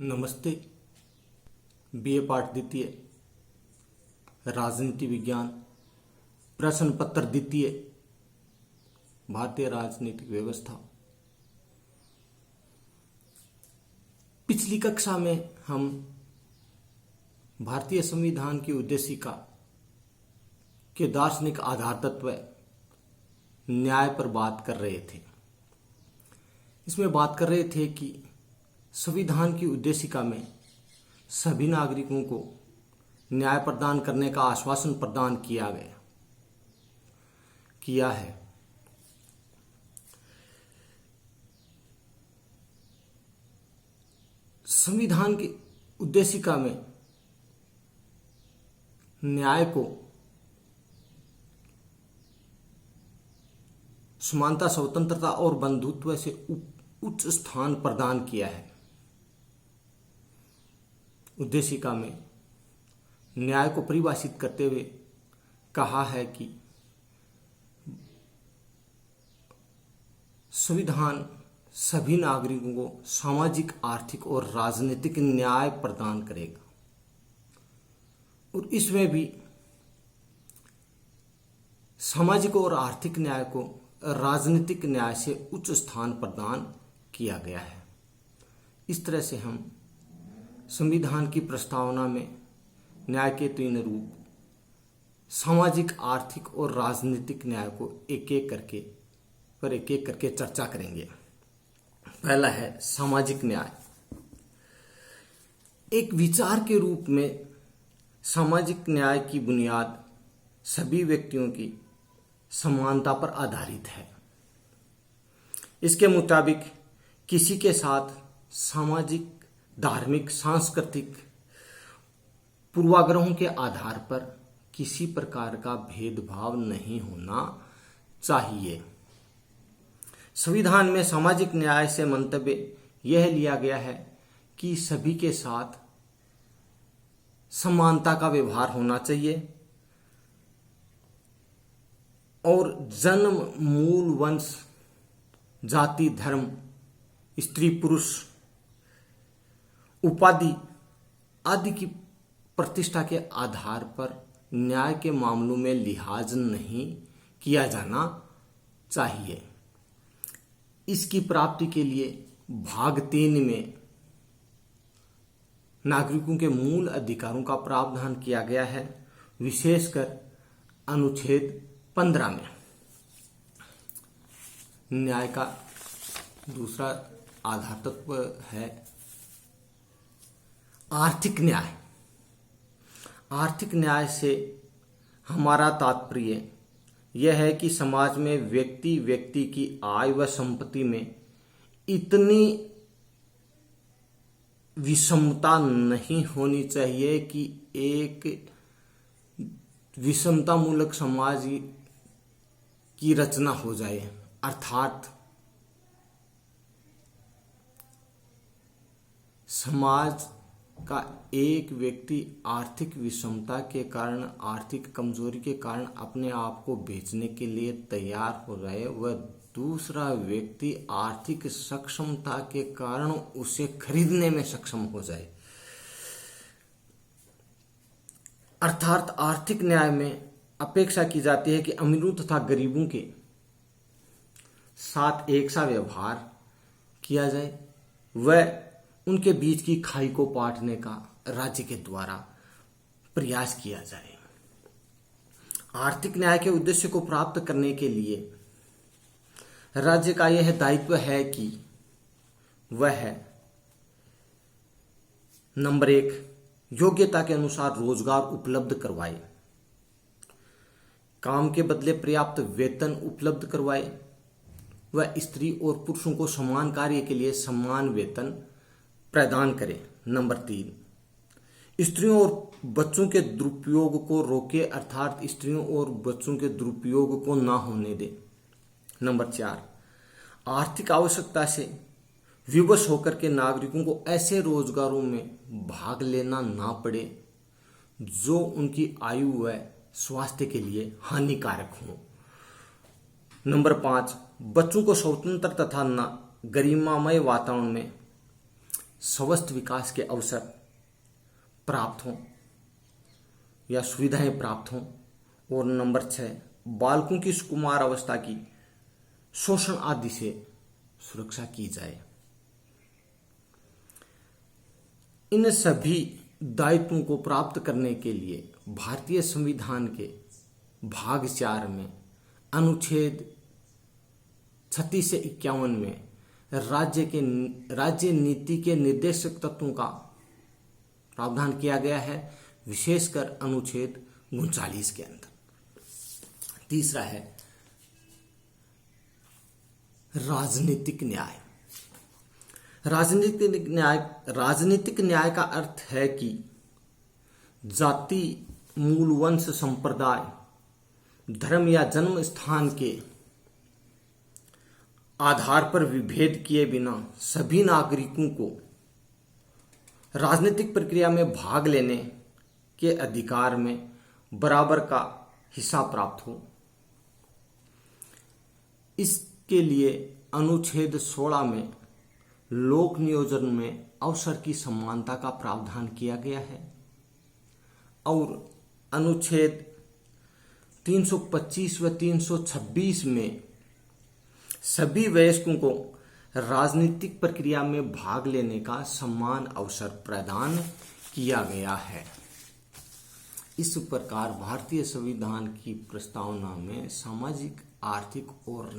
नमस्ते। बीए पाठ द्वितीय राजनीति विज्ञान प्रश्न पत्र द्वितीय भारतीय राजनीतिक व्यवस्था। पिछली कक्षा में हम भारतीय संविधान की उद्देशिका के दार्शनिक आधार तत्व न्याय पर बात कर रहे थे। इसमें बात कर रहे थे कि संविधान की उद्देशिका में सभी नागरिकों को न्याय प्रदान करने का आश्वासन प्रदान किया है। संविधान की उद्देशिका में न्याय को समानता, स्वतंत्रता और बंधुत्व से उच्च स्थान प्रदान किया है। उद्देशिका में न्याय को परिभाषित करते हुए कहा है कि संविधान सभी नागरिकों को सामाजिक, आर्थिक और राजनीतिक न्याय प्रदान करेगा और इसमें भी सामाजिक और आर्थिक न्याय को राजनीतिक न्याय से उच्च स्थान प्रदान किया गया है। इस तरह से हम संविधान की प्रस्तावना में न्याय के तीन रूप सामाजिक, आर्थिक और राजनीतिक न्याय को एक एक करके चर्चा करेंगे। पहला है सामाजिक न्याय। एक विचार के रूप में सामाजिक न्याय की बुनियाद सभी व्यक्तियों की समानता पर आधारित है। इसके मुताबिक किसी के साथ सामाजिक, धार्मिक, सांस्कृतिक पूर्वाग्रहों के आधार पर किसी प्रकार का भेदभाव नहीं होना चाहिए। संविधान में सामाजिक न्याय से मंतव्य यह लिया गया है कि सभी के साथ समानता का व्यवहार होना चाहिए और जन्म, मूल, वंश, जाति, धर्म, स्त्री पुरुष, उपाधि आदि की प्रतिष्ठा के आधार पर न्याय के मामलों में लिहाज नहीं किया जाना चाहिए। इसकी प्राप्ति के लिए भाग 3 में नागरिकों के मूल अधिकारों का प्रावधान किया गया है, विशेषकर अनुच्छेद 15 में। न्याय का दूसरा आधार तत्व है आर्थिक न्याय। आर्थिक न्याय से हमारा तात्पर्य यह है कि समाज में व्यक्ति की आय व संपत्ति में इतनी विषमता नहीं होनी चाहिए कि एक विषमता मूलक समाज की रचना हो जाए। अर्थात समाज का एक व्यक्ति आर्थिक विषमता के कारण, आर्थिक कमजोरी के कारण अपने आप को बेचने के लिए तैयार हो रहे, वह दूसरा व्यक्ति आर्थिक सक्षमता के कारण उसे खरीदने में सक्षम हो जाए। अर्थात आर्थिक न्याय में अपेक्षा की जाती है कि अमीरों तथा गरीबों के साथ एक सा व्यवहार किया जाए, वह उनके बीच की खाई को पाटने का राज्य के द्वारा प्रयास किया जाए। आर्थिक न्याय के उद्देश्य को प्राप्त करने के लिए राज्य का यह दायित्व है कि वह नंबर 1 योग्यता के अनुसार रोजगार उपलब्ध करवाए, काम के बदले पर्याप्त वेतन उपलब्ध करवाए, वह स्त्री और पुरुषों को समान कार्य के लिए समान वेतन प्रदान करें। नंबर 3 स्त्रियों और बच्चों के दुरुपयोग को रोके, अर्थात स्त्रियों और बच्चों के दुरुपयोग को ना होने दे। नंबर 4 आर्थिक आवश्यकता से विवश होकर के नागरिकों को ऐसे रोजगारों में भाग लेना ना पड़े जो उनकी आयु व स्वास्थ्य के लिए हानिकारक हो। नंबर 5 बच्चों को स्वतंत्र तथा गरिमामय वातावरण में स्वस्थ विकास के अवसर प्राप्त हों या सुविधाएं प्राप्त हों। और नंबर 6, बालकों की सुकुमार अवस्था की शोषण आदि से सुरक्षा की जाए। इन सभी दायित्वों को प्राप्त करने के लिए भारतीय संविधान के भाग 4 में अनुच्छेद 36 से 51 में राज्य नीति के निर्देशक तत्वों का प्रावधान किया गया है, विशेषकर अनुच्छेद 39 के अंदर। तीसरा है राजनीतिक न्याय। राजनीतिक न्याय का अर्थ है कि जाति, मूल वंश, संप्रदाय, धर्म या जन्म स्थान के आधार पर विभेद किए बिना सभी नागरिकों को राजनीतिक प्रक्रिया में भाग लेने के अधिकार में बराबर का हिस्सा प्राप्त हो। इसके लिए अनुच्छेद 16 में लोक नियोजन में अवसर की समानता का प्रावधान किया गया है और अनुच्छेद 325 व 326 में सभी वयस्कों को राजनीतिक प्रक्रिया में भाग लेने का समान अवसर प्रदान किया गया है। इस प्रकार भारतीय संविधान की प्रस्तावना में सामाजिक, आर्थिक और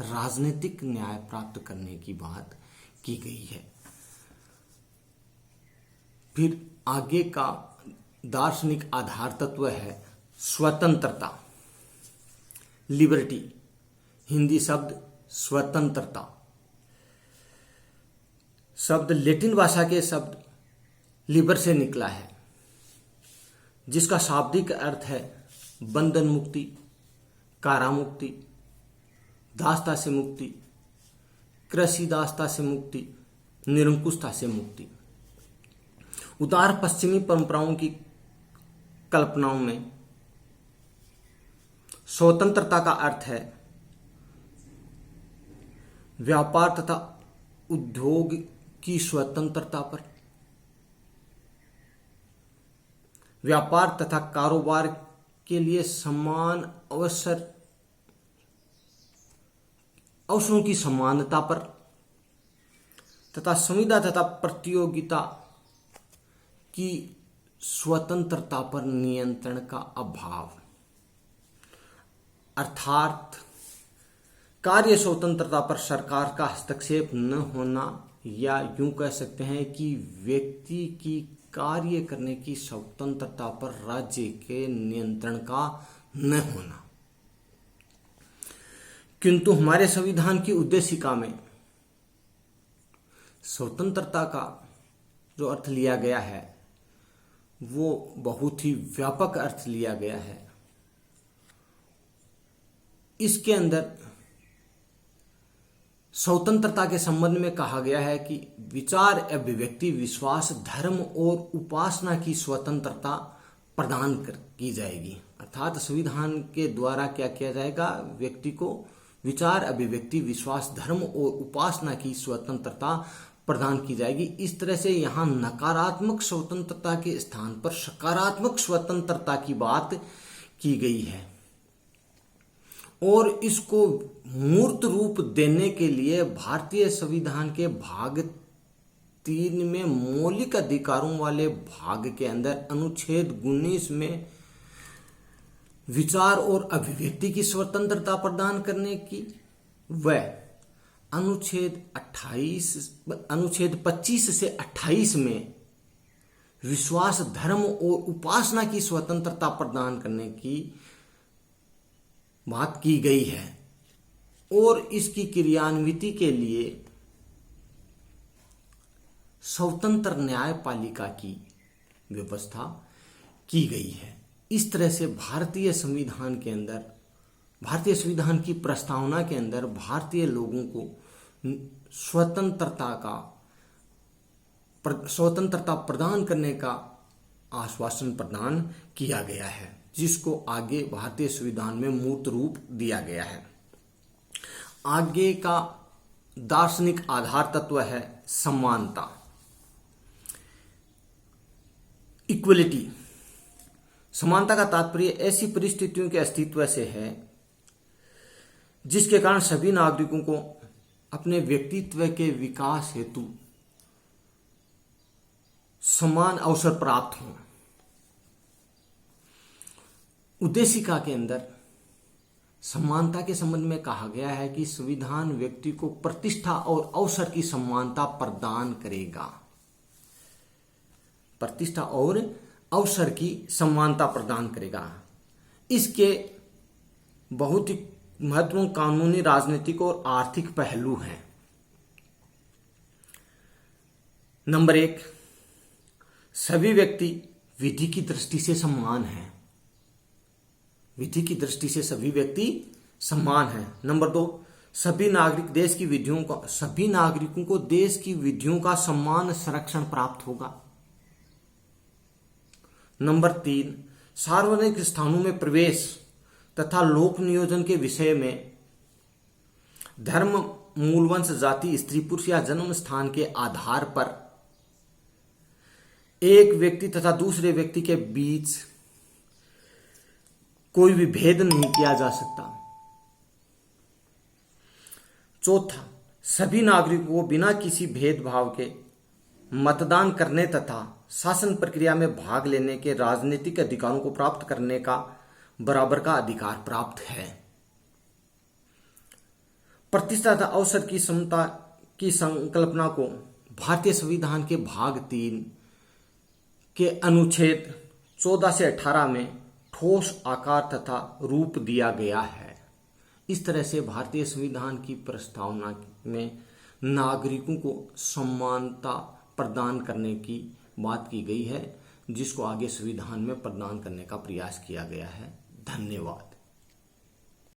राजनीतिक न्याय प्राप्त करने की बात की गई है। फिर आगे का दार्शनिक आधार तत्व है स्वतंत्रता, लिबर्टी। हिंदी शब्द स्वतंत्रता शब्द लैटिन भाषा के शब्द लिबर से निकला है, जिसका शाब्दिक अर्थ है बंधन मुक्ति, कारामुक्ति, दासता से मुक्ति, कृषि दासता से मुक्ति, निरंकुशता से मुक्ति। उदार पश्चिमी परंपराओं की कल्पनाओं में स्वतंत्रता का अर्थ है व्यापार तथा उद्योग की स्वतंत्रता पर, व्यापार तथा कारोबार के लिए समान अवसरों की समानता पर तथा संविदा तथा प्रतियोगिता की स्वतंत्रता पर नियंत्रण का अभाव, अर्थात कार्य स्वतंत्रता पर सरकार का हस्तक्षेप न होना, या यूं कह सकते हैं कि व्यक्ति की कार्य करने की स्वतंत्रता पर राज्य के नियंत्रण का न होना। किंतु हमारे संविधान की उद्देशिका में स्वतंत्रता का जो अर्थ लिया गया है वो बहुत ही व्यापक अर्थ लिया गया है। इसके अंदर स्वतंत्रता के संबंध में कहा गया है कि विचार, अभिव्यक्ति, विश्वास, धर्म और उपासना की स्वतंत्रता प्रदान की जाएगी। अर्थात संविधान के द्वारा क्या किया जाएगा, व्यक्ति को विचार, अभिव्यक्ति, विश्वास, धर्म और उपासना की स्वतंत्रता प्रदान की जाएगी। इस तरह से यहाँ नकारात्मक स्वतंत्रता के स्थान पर सकारात्मक स्वतंत्रता की बात की गई है और इसको मूर्त रूप देने के लिए भारतीय संविधान के भाग 3 में मौलिक अधिकारों वाले भाग के अंदर अनुच्छेद 19 में विचार और अभिव्यक्ति की स्वतंत्रता प्रदान करने की, व अनुच्छेद 25 से 28 में विश्वास, धर्म और उपासना की स्वतंत्रता प्रदान करने की बात की गई है और इसकी क्रियान्विति के लिए स्वतंत्र न्यायपालिका की व्यवस्था की गई है। इस तरह से भारतीय संविधान के अंदर, भारतीय संविधान की प्रस्तावना के अंदर भारतीय लोगों को स्वतंत्रता प्रदान करने का आश्वासन प्रदान किया गया है, जिसको आगे भारतीय संविधान में मूर्त रूप दिया गया है। आगे का दार्शनिक आधार तत्व है समानता, इक्वलिटी। समानता का तात्पर्य ऐसी परिस्थितियों के अस्तित्व से है जिसके कारण सभी नागरिकों को अपने व्यक्तित्व के विकास हेतु समान अवसर प्राप्त हों। उद्देशिका के अंदर समानता के संबंध में कहा गया है कि संविधान व्यक्ति को प्रतिष्ठा और अवसर की समानता प्रदान करेगा। प्रतिष्ठा और अवसर की समानता प्रदान करेगा। इसके बहुत ही महत्वपूर्ण कानूनी, राजनीतिक और आर्थिक पहलू हैं। नंबर 1, सभी व्यक्ति विधि की दृष्टि से समान हैं। विधि की दृष्टि से सभी व्यक्ति समान हैं। नंबर 2, सभी नागरिकों को देश की विधियों का समान संरक्षण प्राप्त होगा। नंबर 3, सार्वजनिक स्थानों में प्रवेश तथा लोक नियोजन के विषय में धर्म, मूलवंश, जाति, स्त्री पुरुष या जन्म स्थान के आधार पर एक व्यक्ति तथा दूसरे व्यक्ति के बीच कोई भी भेद नहीं किया जा सकता। चौथा, सभी नागरिकों को बिना किसी भेदभाव के मतदान करने तथा शासन प्रक्रिया में भाग लेने के राजनीतिक अधिकारों को प्राप्त करने का बराबर का अधिकार प्राप्त है। प्रतिष्ठा तथा अवसर की समता की संकल्पना को भारतीय संविधान के भाग 3 के अनुच्छेद 14 से 18 में ठोस आकार तथा रूप दिया गया है। इस तरह से भारतीय संविधान की प्रस्तावना में नागरिकों को समानता प्रदान करने की बात की गई है, जिसको आगे संविधान में प्रदान करने का प्रयास किया गया है। धन्यवाद।